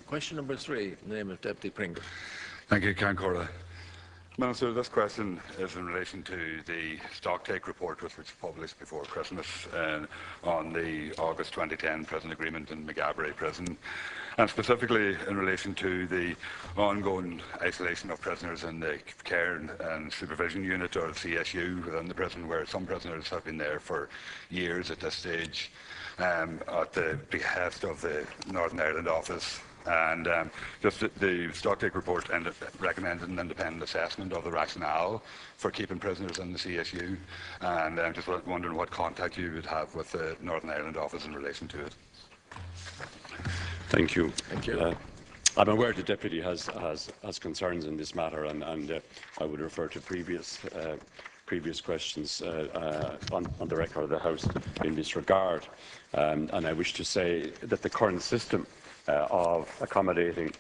Question number 3, in the name of Deputy Pringle. Thank you, Cancora. Minister, this question is in relation to the stocktake report which was published before Christmas on the August 2010 prison agreement in Maghaberry Prison, and specifically in relation to the ongoing isolation of prisoners in the Care and Supervision Unit, or the CSU, within the prison, where some prisoners have been there for years at this stage, at the behest of the Northern Ireland office. And just the stocktake report recommended an independent assessment of the rationale for keeping prisoners in the CSU, and I'm just wondering what contact you would have with the Northern Ireland office in relation to it. Thank you. Thank you. I'm aware the Deputy has concerns in this matter, and I would refer to previous questions on the record of the House in this regard. And I wish to say that the current system of accommodating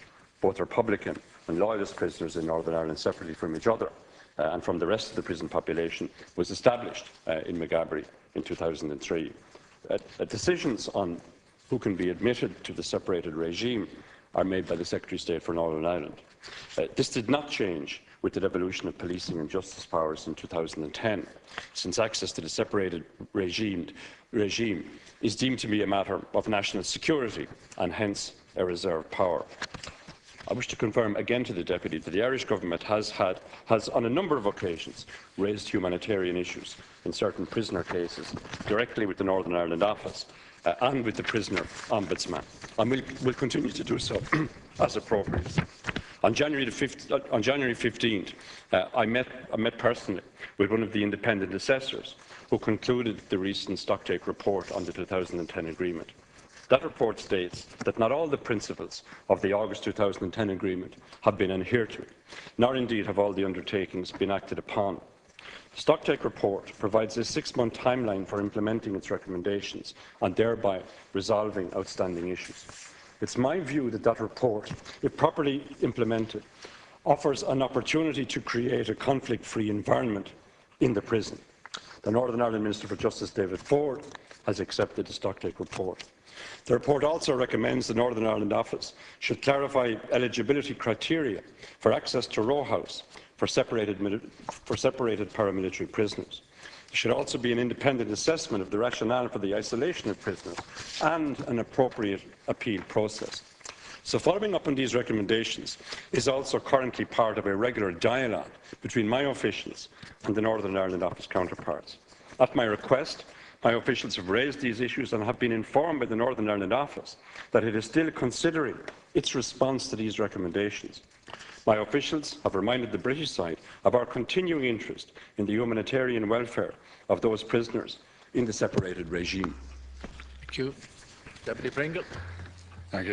both Republican and Loyalist prisoners in Northern Ireland separately from each other and from the rest of the prison population was established in Maghaberry in 2003. Decisions on who can be admitted to the separated regime are made by the Secretary of State for Northern Ireland. This did not change with the devolution of policing and justice powers in 2010, since access to the separated regime is deemed to be a matter of national security and hence a reserved power. I wish to confirm again to the Deputy that the Irish Government has on a number of occasions raised humanitarian issues in certain prisoner cases directly with the Northern Ireland office and with the prisoner ombudsman, and will continue to do so as appropriate. On January 15th, I met personally with one of the independent assessors who concluded the recent stocktake report on the 2010 agreement. That report states that not all the principles of the August 2010 agreement have been adhered to, nor indeed have all the undertakings been acted upon. The stocktake report provides a 6-month timeline for implementing its recommendations and thereby resolving outstanding issues. It's my view that that report, if properly implemented, offers an opportunity to create a conflict-free environment in the prison. The Northern Ireland Minister for Justice, David Ford, has accepted the stocktake report. The report also recommends the Northern Ireland Office should clarify eligibility criteria for access to row house for separated paramilitary prisoners. There should also be an independent assessment of the rationale for the isolation of prisoners and an appropriate appeal process. So following up on these recommendations is also currently part of a regular dialogue between my officials and the Northern Ireland Office counterparts. At my request, my officials have raised these issues and have been informed by the Northern Ireland Office that it is still considering its response to these recommendations. My officials have reminded the British side of our continuing interest in the humanitarian welfare of those prisoners in the separated regime. Thank you. Deputy Pringle. Thank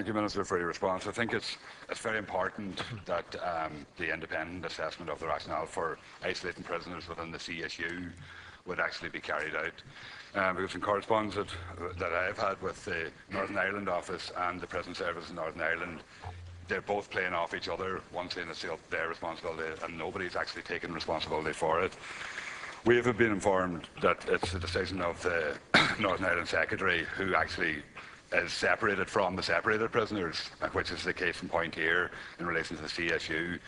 you, Minister, for your response. I think it's very important that the independent assessment of the rationale for isolating prisoners within the CSU would actually be carried out. Because in correspondence that I have had with the Northern Ireland Office and the Prison Service in Northern Ireland, they're both playing off each other, one saying it's their responsibility and nobody's actually taking responsibility for it. We have been informed that it's the decision of the Northern Ireland Secretary who actually is separated from the separated prisoners, which is the case in point here in relation to the CSU.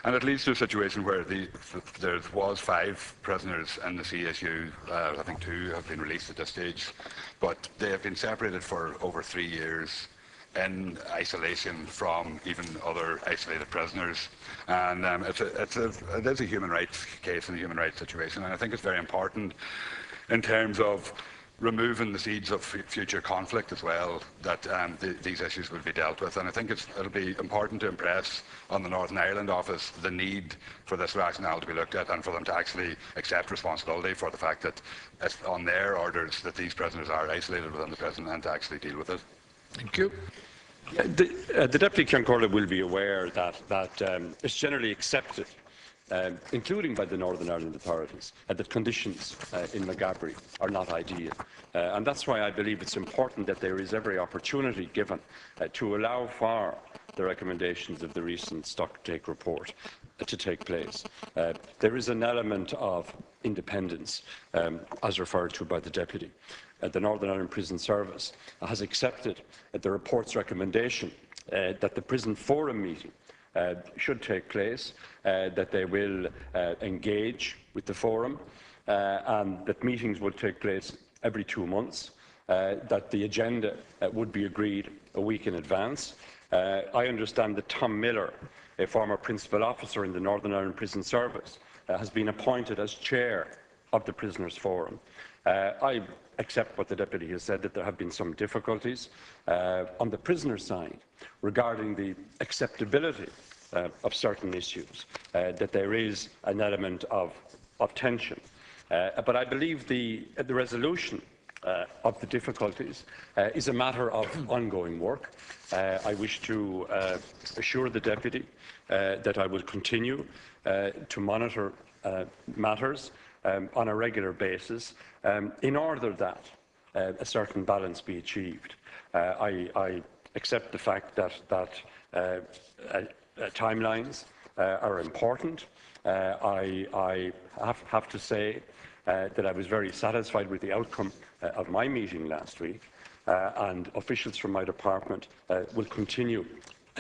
And it leads to a situation where there was 5 prisoners in the CSU. I think 2 have been released at this stage, but they have been separated for over 3 years in isolation from even other isolated prisoners. And it is a human rights case and a human rights situation, and I think it's very important in terms of removing the seeds of future conflict as well, that these issues will be dealt with. And I think it'll be important to impress on the Northern Ireland Office the need for this rationale to be looked at and for them to actually accept responsibility for the fact that it's on their orders that these prisoners are isolated within the prison and to actually deal with it. Thank you. The Deputy Cancora will be aware that it's generally accepted, including by the Northern Ireland authorities, that conditions in Maghaberry are not ideal. And that's why I believe it's important that there is every opportunity given to allow for the recommendations of the recent stocktake report to take place. There is an element of independence, as referred to by the Deputy. the Northern Ireland Prison Service has accepted the report's recommendation that the Prison Forum meeting should take place, that they will engage with the Forum, and that meetings will take place every 2 months, that the agenda would be agreed a week in advance. I understand that Tom Miller, a former principal officer in the Northern Ireland Prison Service, has been appointed as chair of the Prisoners' Forum. I accept what the Deputy has said, that there have been some difficulties on the prisoner side regarding the acceptability of certain issues, that there is an element of tension. But I believe the resolution of the difficulties is a matter of ongoing work. I wish to assure the Deputy that I will continue to monitor matters on a regular basis in order that a certain balance be achieved. I accept the fact that timelines are important. I have to say that I was very satisfied with the outcome of my meeting last week, and officials from my department will continue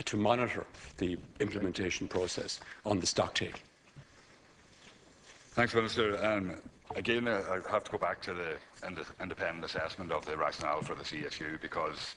to monitor the implementation process on the stock take. Thanks, Minister. Again, I have to go back to the independent assessment of the rationale for the CSU, because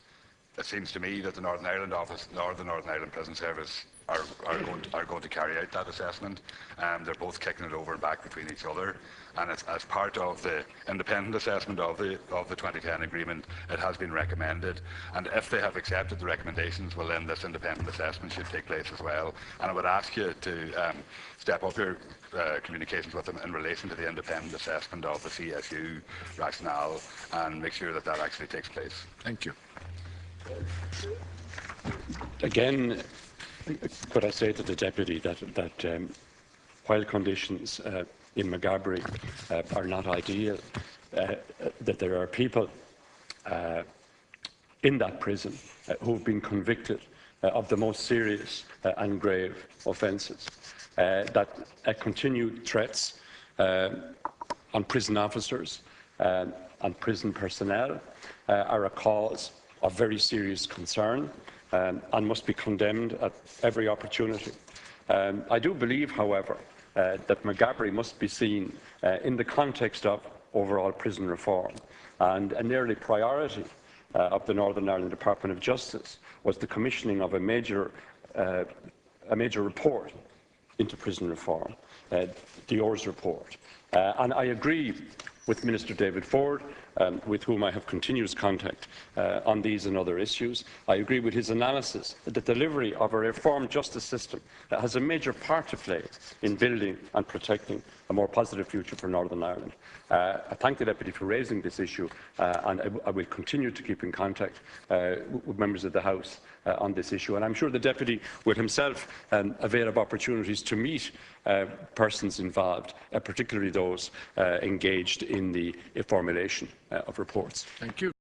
it seems to me that the Northern Ireland office nor the Northern Ireland Prison Service are going to carry out that assessment. They're both kicking it over and back between each other, and as part of the independent assessment of the 2010 agreement, it has been recommended. And if they have accepted the recommendations, well, then this independent assessment should take place as well. And I would ask you to step up your communications with them in relation to the independent assessment of the CSU rationale, and make sure that that actually takes place. Thank you. Again, could I say to the Deputy that while conditions in Maghaberry are not ideal, that there are people in that prison who have been convicted of the most serious and grave offences, that continued threats on prison officers and prison personnel are a cause of very serious concern and must be condemned at every opportunity. I do believe, however, that Maghaberry must be seen in the context of overall prison reform, and an early priority of the Northern Ireland Department of Justice was the commissioning of a major report into prison reform, the ORS report. And I agree with Minister David Ford, with whom I have continuous contact on these and other issues. I agree with his analysis that the delivery of a reformed justice system has a major part to play in building and protecting a more positive future for Northern Ireland. I thank the Deputy for raising this issue, and I will continue to keep in contact with members of the House on this issue. And I'm sure the Deputy will himself avail of opportunities to meet persons involved, particularly those engaged in the formulation of reports. Thank you.